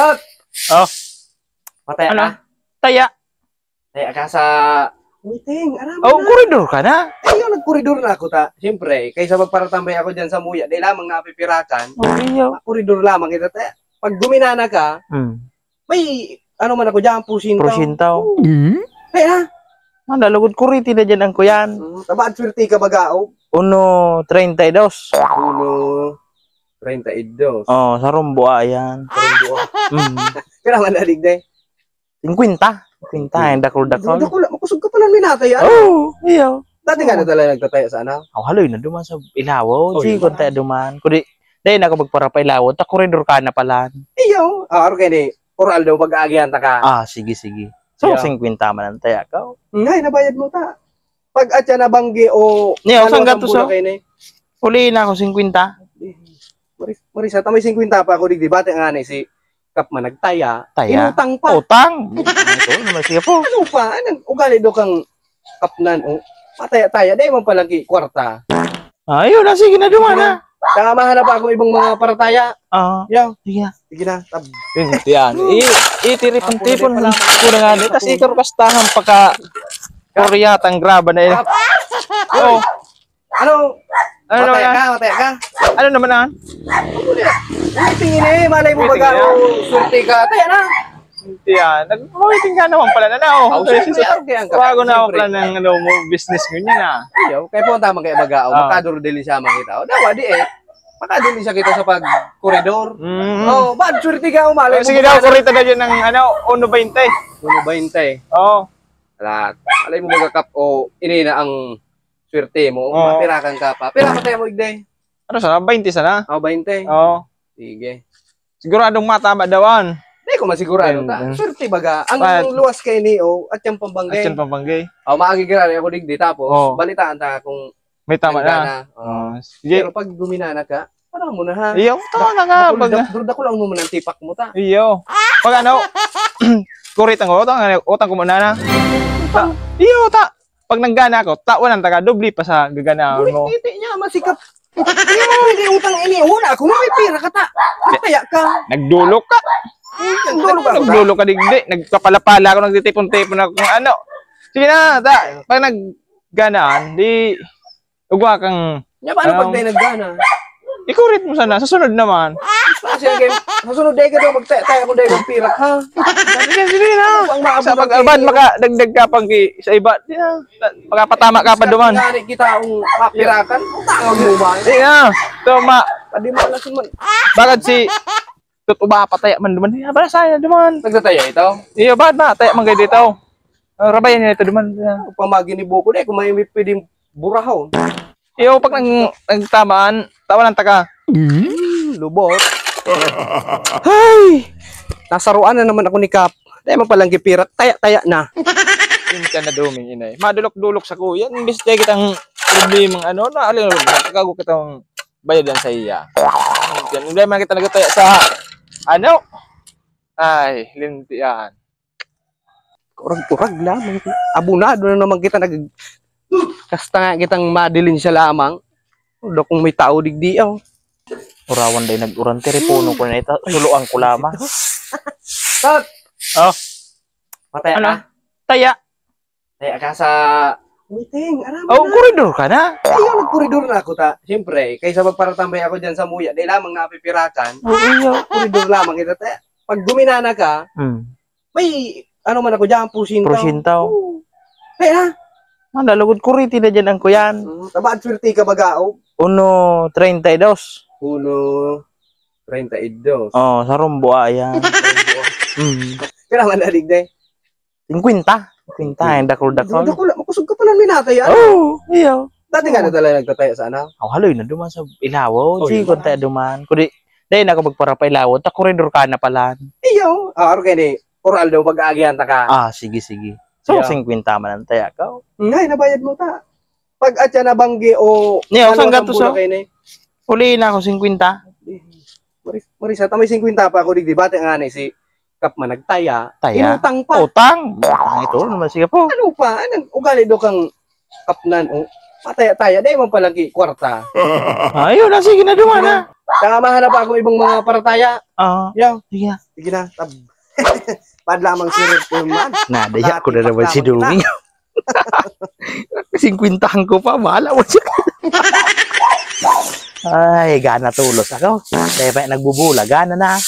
Tot! Oh, Mataya ano? ka? Taya. Taya ka sa... Meeting, aram Oh, na. koridor ka na. Ayaw, nagkoridor na ako ta. Siyempre, kaysa magparatambay ako dyan sa muya, di lamang napipirakan. Oh, iyo. Koridor lamang kita. Taya, pag guminana ka, may ano man ako dyan, pusintaw. Prosintaw. Kaya, Mandalugod kuriti na dyan ang kuyan. tabaad swerte ka bagao. 1.32. 32. Oh, sa rumbo ayan. Kaya man nalig de. 50. 50. Ang dakol-dakol. Dako, makusog ka pa ng minatay. Oh, iyo. Dati nga na talaga nagtataya sa ano. Oh, haloy na duman sa ilawo. Oh, Sige, yun. kung tayo duman. Kundi, dahil na ako magpara pa ilawo. Ta koridor ka na pala. Iyo. Aro kaya ni, oral daw pag-aagihan ta ka. Ah, sige, sige. So, Yeah. 50 man ang taya ka. Ngay, nabayad mo ta. Pag atya na banggi o... Niyo, saan ang gato so? bulak kayo ni? Uli na ako 50. Marisa, tamay 50 pa ako digdi. Bate nga ni si Kapman nagtaya. Taya? Inutang pa. Utang. Ito, naman siya po. Ano pa? Anong ugali do kang kapnan o pataya-taya. Dahil mo palagi kwarta. Ayun na, sige na duman na. Kaya mahanap ako ibang mga parataya. Ah, Yaw, sige na. sige na. Yan. Itiripon-tipon mo ko na nga dito. Tapos ikar kastahan pagka koryatang graba na yun. Oh, Ano? ano naman yan? Mataya ka? Ano naman yan? Ay, tingin eh. Malay mo baga o swerte ka. Taya na. Yan. Nag-marketing ka naman pala na na. Oh, Siyempre, okay ang bago na ako siyempre. pala ng ano, mo, business ko niya na. Ayaw, kaya po ang tama kaya baga o makaduro dili siya makita. O dawa di eh. Makadili siya kita sa pag-koridor. Oh, bad swerte ka umalay. Sige daw, kurita na dyan ng ano, 1.20. 1.20. Oo. Alat. Alay mo magakap o inina ang swerte mo. Oo. Matirakan ka pa. Pira patay mo igday. Ano sana? 20 sana? O, 20. Oo. Sige. Siguradong matama dawan. Hindi ko masigurado ta. Swerte baga. Ang luwas kay ni o at yung pambanggay. At yan papanggay. O, maagigirari ako digdi. Tapos, Oo. balitaan ta kung May tama na. nagdana. Oo. Sige. Pero pag guminana ka, parang mo na ha. Iyo, tama na nga. Durda ko lang mo ng tipak mo ta. Iyo. Pag ano, kuritan ko, utang ko muna na. Iyo, pag nanggana ako, tawan ang taga, dubli pa sa gaganaan mo. Hindi niya masikap. Hindi utang ini. Wala ako may pira ka ta. Kaya ka. Nagdulok ka. Nagdulok ka digdi. Nagpapalapala ako, nagtitipon-tipon ako kung ano. Sige na, pag nagganaan, di, ugwa kang, Nya paano pag tayo nagdana? ikurit mo sana, sa sunod naman. Kasi game, masunod day ka daw magtaya ako day magpira ha. Sige na. Sa pag-alban, makadagdag ka pang sa iba. Di na, makapatama ka pa duman. Ngani kita ang mapirakan. Tawag mo ba? Sige na. Tama. Padi mo alas man. Bakit si tutuba pataya man duman? Iya, para saya duman. Nagtataya ito. Iya, bakit na? Taya man kayo dito. Rabayan niya ito duman. Pamagi ni Buko day kung may pwedeng burahaw. Iyo, pag nagtamaan, tawa ng taka. Lubot. Ay! Nasaruan na naman ako ni Kap. Dahil mo palang gipirat. Taya na. Hindi ka na duming inay. Madulok-dulok sa kuya. Imbis tayo kitang problemang ano, naaling nagkakago kitang bayadan sa iya. Hindi man kita nagtaya sa ano? Ay, linti yan. Kurag-kurag lamang. Abunado na naman kita kasta nga kitang madilin siya lamang. Ulo kung may tao digdiaw. Urawan day nag-uran puno ko na ito. Suluan ko lamang. Tot! Oh, Mataya ano? ka? Taya. Taya ka sa... Meeting, aram Oh, na. koridor ka na. Ayaw, nagkoridor na ako ta. Siyempre, kaysa magparatambay ako dyan sa muya, di lamang napipirakan. Koridor lamang kita. Taya, pag guminana ka, may ano man ako dyan, pusintaw. Prosintaw. Kaya, Mandalugod kuriti na dyan ang kuyan. tabaad swerte ka bagao. 1.32. 1.32. Oh, sa rumbo ayan. Kaya man nalig de. 50. 50. Ang dakol-dakol. Makusog ka pa ng minatay. Oh, iyo. Dati nga na talaga nagtataya sa ano. Oh, haloy na duman sa ilawo. Oh, Sige, yun. kung tayo duman. Kundi, dahil na ako magpara pa ilawo. Ta koridor ka na pala. Iyo. Aro kaya ni, oral daw pag-aagihan ta ka. Ah, sige, sige. So, Yeah. 50 man ang taya ka. Ngay, nabayad mo ta. Pag atya na banggi o... Niyo, saan gato bulak so? kayo ni? Uli na ako 50. Marisa, tamay 50 pa ako digdi. Bate nga ni si Kapman nagtaya. Taya? Inutang pa. Utang. Ito naman siya po. Ano pa? Anong ugali do kang kapnan o Pataya-taya, di mo palagi kwarta. Ayun na, sige na duman na. Kaya mahanap ako ibang mga parataya. Yaw, Sige na. sige na. Padlamang sirip ko man. Nadaya ko na naman si Duming. 50 ko pa, mahala mo siya. Ay, gana tulos ako. Dahil pa nagbubulag, gana na.